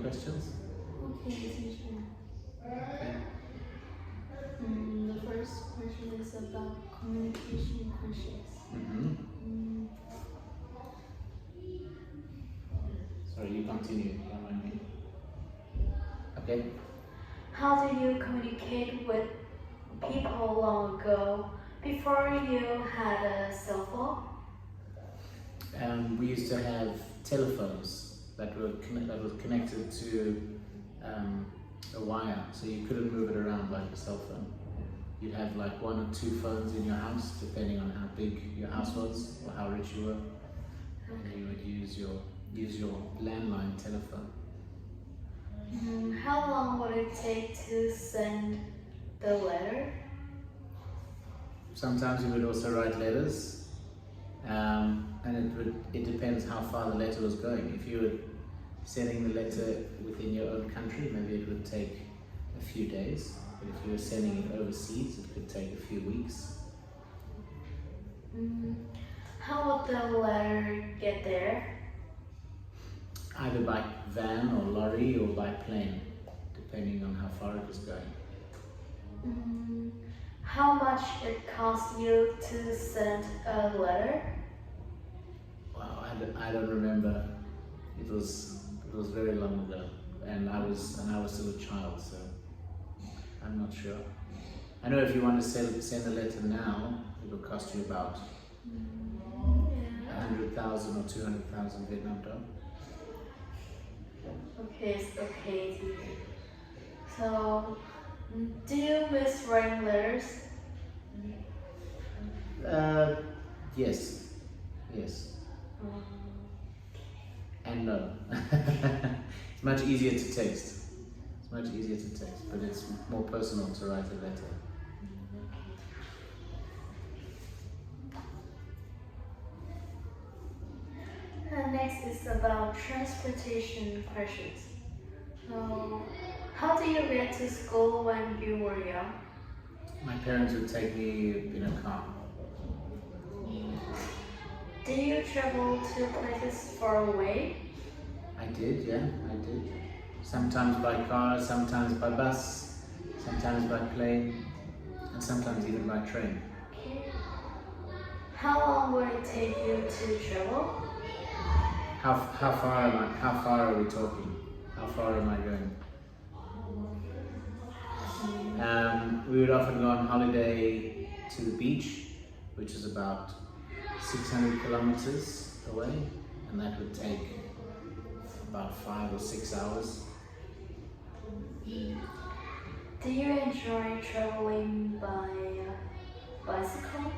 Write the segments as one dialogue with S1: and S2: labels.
S1: questions?
S2: Okay, teacher.
S1: Okay.
S2: The first question is about communication questions.
S1: Sorry, you continue. Don't mind me. Okay.
S2: How do you communicate with people long ago before you had a cell phone?
S1: We used to have telephones that were connected to a wire, so you couldn't move it around like a cell phone. You'd have like 1 or 2 phones in your house, depending on how big your house was or how rich you were. And you would use your landline telephone.
S2: How long would it take to send the letter?
S1: Sometimes you would also write letters, and it depends how far the letter was going. If you were sending the letter within your own country, maybe it would take a few days. But if you were sending it overseas, it could take a few weeks.
S2: How would the letter get there?
S1: Either by van or lorry or by plane, depending on how far it was going.
S2: How much it cost you to send a letter?
S1: Wow, I don't remember. It was very long ago, and I was still a child, so I'm not sure. I know if you want to send a letter now, it will cost you about 100,000 or 200,000 Vietnam dong.
S2: Okay. So, do you miss writing letters?
S1: Yes. And no. It's much easier to text. But it's more personal to write a letter.
S2: And next is about transportation questions. So, how do you get to school when you were young?
S1: My parents would take me in a car.
S2: Do you travel to places far away?
S1: I did. Sometimes by car, sometimes by bus, sometimes by plane, and sometimes even by train.
S2: Okay. How long would it take you to travel?
S1: How far are we talking? How far am I going? We would often go on holiday to the beach, which is about 600 kilometers away, and that would take about 5 or 6 hours.
S2: Do you enjoy traveling by bicycle?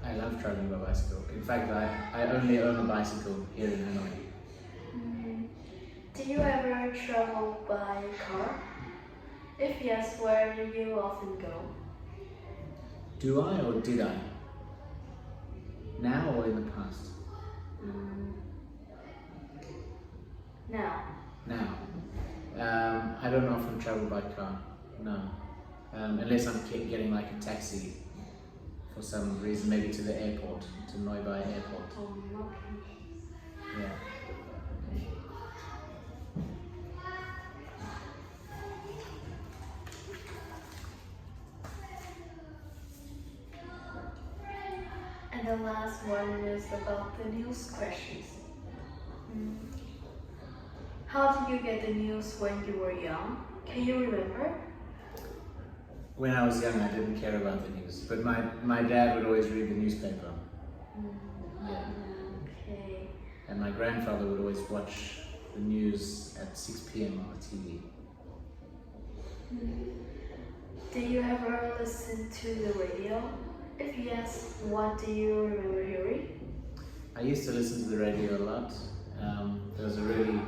S1: I love traveling by bicycle. In fact, I only own a bicycle here in Hanoi.
S2: Do you ever travel by car? If yes, where do you often go?
S1: Do I or did I? Now or in the past?
S2: Now.
S1: I don't often travel by car, no. Unless I'm getting like a taxi for some reason, maybe to the airport, to Noi Bai airport.
S2: Okay.
S1: Yeah.
S2: And the last one is about the news questions. How did you get the news when you were young? Can you remember?
S1: When I was young, I didn't care about the news, but my dad would always read the newspaper. Yeah.
S2: Okay.
S1: And my grandfather would always watch the news at 6 p.m. on the TV.
S2: Do you ever listen to the radio? If yes, what do you remember hearing?
S1: I used to listen to the radio a lot. There was a really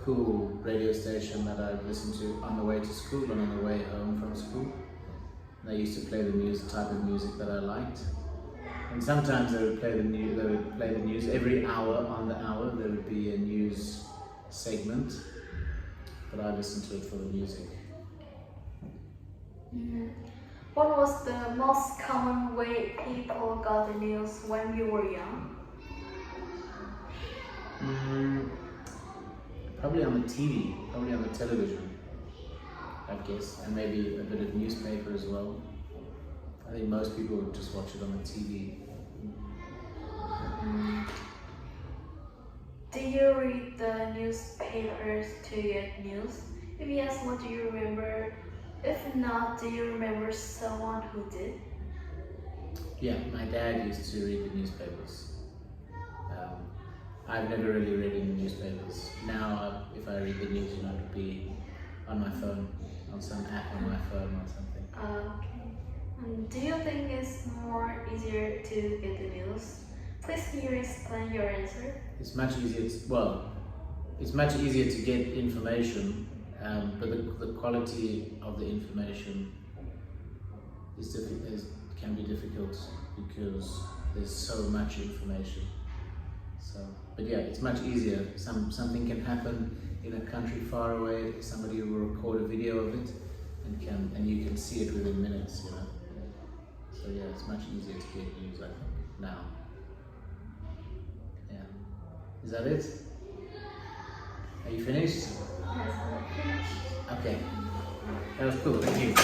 S1: cool radio station that I listened to on the way to school and on the way home from school. They used to play the type of music that I liked. And sometimes they would play the news every hour on the hour. There would be a news segment, but I listened to it for the music.
S2: What was the most common way people got the news when you were young?
S1: Probably on the TV, probably on the television, I guess, and maybe a bit of newspaper as well. I think most people would just watch it on the TV.
S2: Do you read the newspapers to get news? If yes, what do you remember? If not, do you remember someone who did?
S1: Yeah, my dad used to read the newspapers. I've never really read any newspapers. Now, if I read the news, it would be on my phone, on some app on my phone or something.
S2: Okay. Do you think it's more easier to get the news? Please can you explain your answer?
S1: It's much easier. It's much easier to get information, but the quality of the information can be difficult because there's so much information. But yeah, it's much easier. Something can happen in a country far away. Somebody will record a video of it, and you can see it within minutes. You know. So yeah, it's much easier to get news, I think, now. Yeah. Is that it? Are you finished?
S2: Yes, I'm finished.
S1: Okay. That was cool. Thank you.